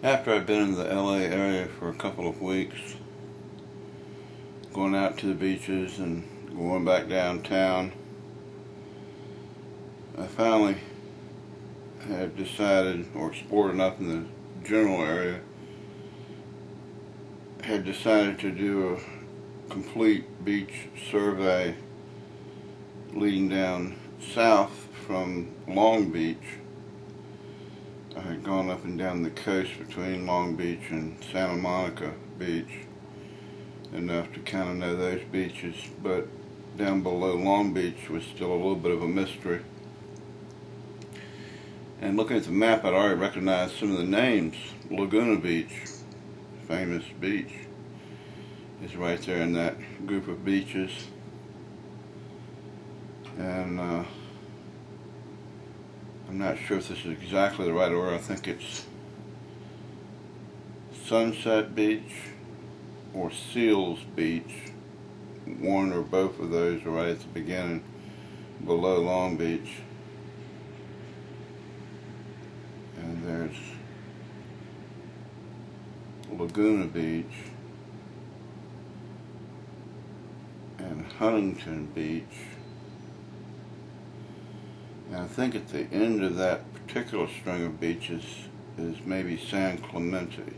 After I've been in the LA area for a couple of weeks, going out to the beaches and going back downtown, I finally had decided, or explored enough in the general area, had decided to do a complete beach survey leading down south from Long Beach. I had gone up and down the coast between Long Beach and Santa Monica Beach enough to kind of know those beaches, but down below Long Beach was still a little bit of a mystery. And looking at the map, I'd already recognized some of the names. Laguna Beach, famous beach, is right there in that group of beaches. And I'm not sure if this is exactly the right order. I think it's Sunset Beach or Seals Beach. One or both of those are right at the beginning, below Long Beach. And there's Laguna Beach and Huntington Beach. And I think at the end of that particular string of beaches is maybe San Clemente,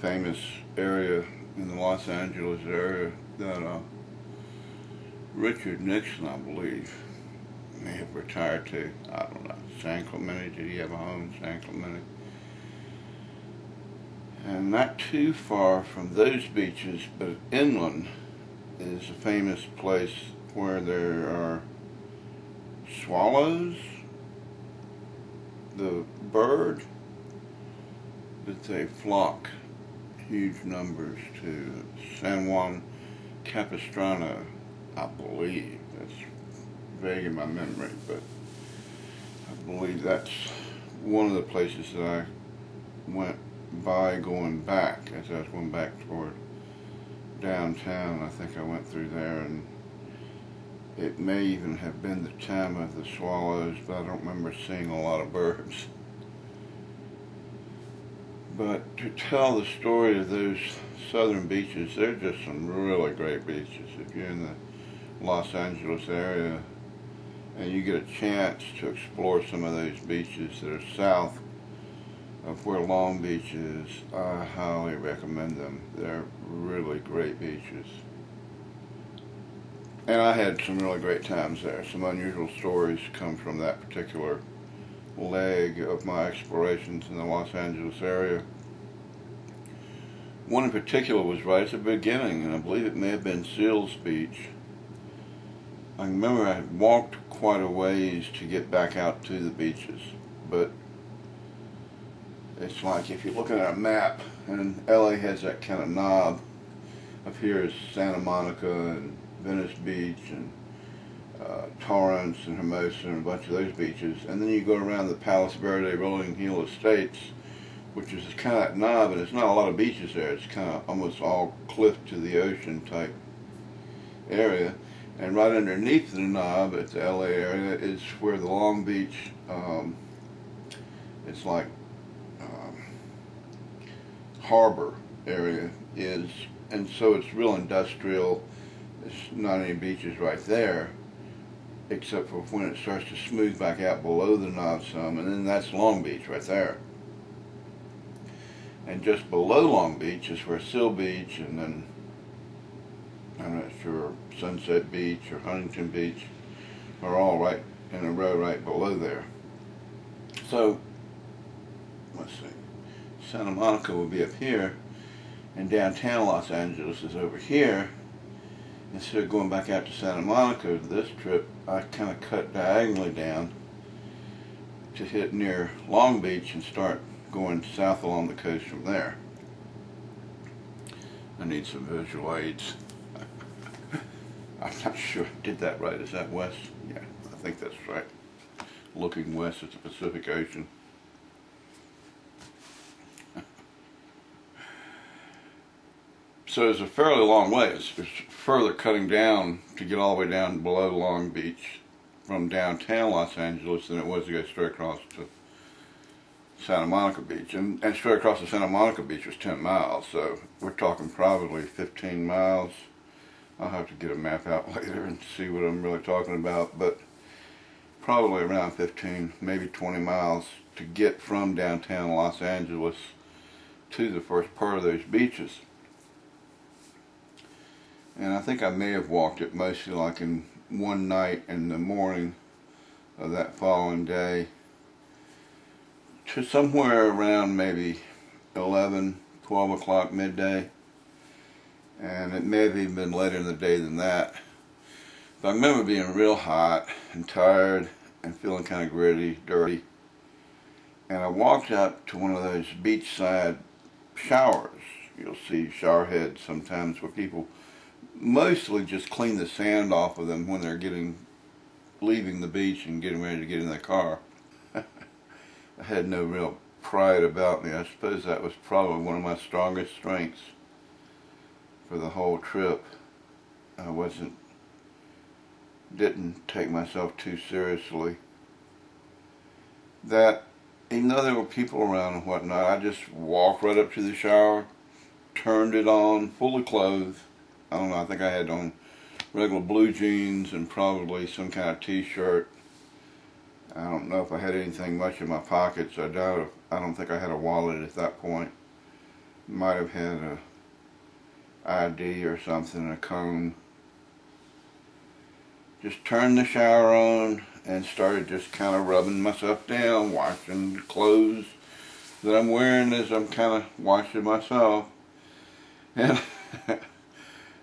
famous area in the Los Angeles area that Richard Nixon, I believe, may have retired to. I don't know. San Clemente, did he have a home in San Clemente? And not too far from those beaches, but inland, is a famous place where there are swallows, the bird, that they flock huge numbers to San Juan Capistrano, I believe. That's vague in my memory, but I believe that's one of the places that I went by going back, as I was going back toward downtown. I think I went through there, and it may even have been the time of the swallows, but I don't remember seeing a lot of birds. But to tell the story of those southern beaches, they're just some really great beaches. If you're in the Los Angeles area and you get a chance to explore some of those beaches that are south of where Long Beach is, I highly recommend them. They're really great beaches. And I had some really great times there. Some unusual stories come from that particular leg of my explorations in the Los Angeles area. One in particular was right at the beginning, and I believe it may have been Seals Beach. I remember I had walked quite a ways to get back out to the beaches, but it's like if you're looking at a map, and LA has that kind of knob. Up here is Santa Monica and Venice Beach and Torrance and Hermosa and a bunch of those beaches, and then you go around the Palos Verde Rolling Hill Estates, which is kind of that knob, and there's not a lot of beaches there. It's kind of almost all cliff to the ocean type area, and right underneath the knob at the LA area is where the Long Beach, it's like harbor area is, and so it's real industrial. There's not any beaches right there, except for when it starts to smooth back out below the knob some, and then that's Long Beach right there. And just below Long Beach is where Seal Beach, and then I'm not sure, Sunset Beach or Huntington Beach are all right in a row right below there. So, let's see, Santa Monica will be up here, and downtown Los Angeles is over here. Instead of going back out to Santa Monica this trip, I kind of cut diagonally down to hit near Long Beach and start going south along the coast from there. I need some visual aids. I'm not sure I did that right. Is that west? Yeah, I think that's right. Looking west at the Pacific Ocean. So it's a fairly long way. It's further cutting down to get all the way down below Long Beach from downtown Los Angeles than it was to go straight across to Santa Monica Beach, and straight across the Santa Monica Beach was 10 miles, so we're talking probably 15 miles. I'll have to get a map out later and see what I'm really talking about, but probably around 15, maybe 20 miles to get from downtown Los Angeles to the first part of those beaches. And I think I may have walked it mostly like in one night in the morning of that following day to somewhere around maybe 11, 12 o'clock midday. And it may have even been later in the day than that. But I remember being real hot and tired and feeling kind of gritty, dirty. And I walked up to one of those beachside showers. You'll see shower heads sometimes where people mostly just clean the sand off of them when they're leaving the beach and getting ready to get in their car. I had no real pride about me. I suppose that was probably one of my strongest strengths for the whole trip. I didn't take myself too seriously. That even though there were people around and whatnot, I just walked right up to the shower, turned it on, fully clothed. I don't know, I think I had on regular blue jeans and probably some kind of t-shirt. I don't know if I had anything much in my pockets. I don't think I had a wallet at that point. Might have had a ID or something, a comb. Just turned the shower on and started just kind of rubbing myself down, washing the clothes that I'm wearing as I'm kind of washing myself. And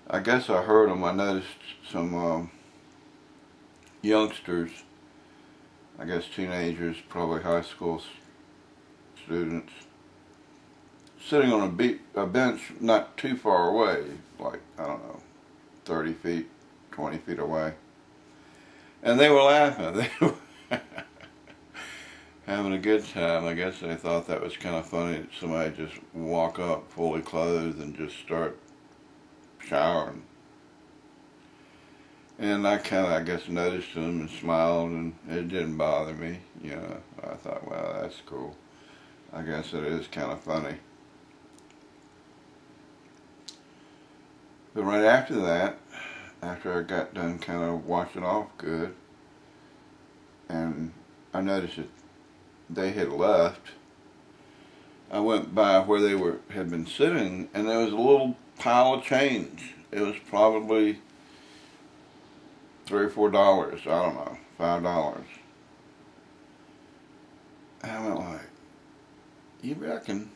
I guess I heard them. I noticed some youngsters, I guess teenagers, probably high school students, sitting on a bench not too far away, like, I don't know, 30 feet, 20 feet away. And they were laughing. They were having a good time. I guess they thought that was kind of funny that somebody just walk up fully clothed and just start showering. And I kind of, I guess, noticed them and smiled, and it didn't bother me. You know, I thought, well, that's cool. I guess it is kind of funny. But right after that, after I got done kind of washing off good, and I noticed that they had left, I went by where they had been sitting, and there was a little pile of change. It was probably $3 or $4, I don't know, $5. And I went like, you reckon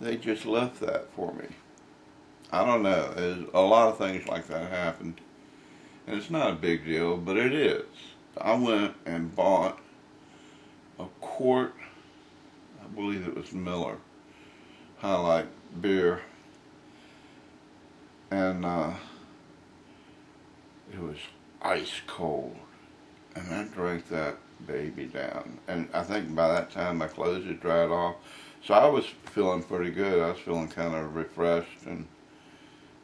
they just left that for me? I don't know. There's a lot of things like that happened. And it's not a big deal, but it is. I went and bought a quart, I believe it was Miller High Life beer. And it was ice cold. And I drank that baby down. And I think by that time my clothes had dried off. So I was feeling pretty good. I was feeling kind of refreshed, and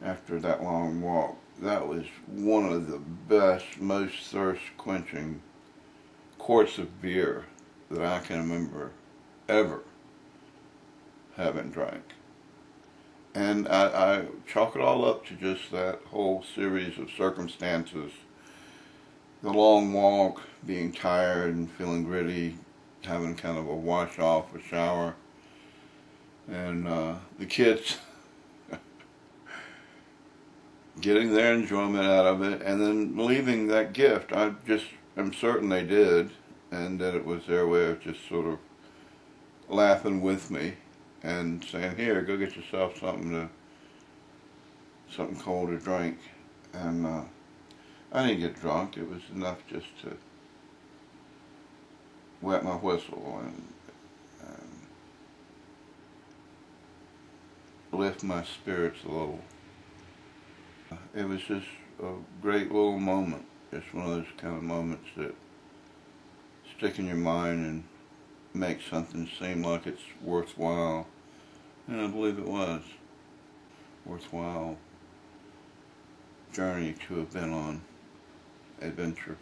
after that long walk, that was one of the best, most thirst-quenching quarts of beer that I can remember ever having drank. And I chalk it all up to just that whole series of circumstances. The long walk, being tired and feeling gritty, having kind of a wash off, a shower, and the kids getting their enjoyment out of it, and then leaving that gift. I just am certain they did, and that it was their way of just sort of laughing with me and saying, here, go get yourself something cold to drink. And I didn't get drunk. It was enough just to wet my whistle and lift my spirits a little. It was just a great little moment. Just one of those kind of moments that stick in your mind and make something seem like it's worthwhile. And I believe it was worthwhile journey to have been on, adventure.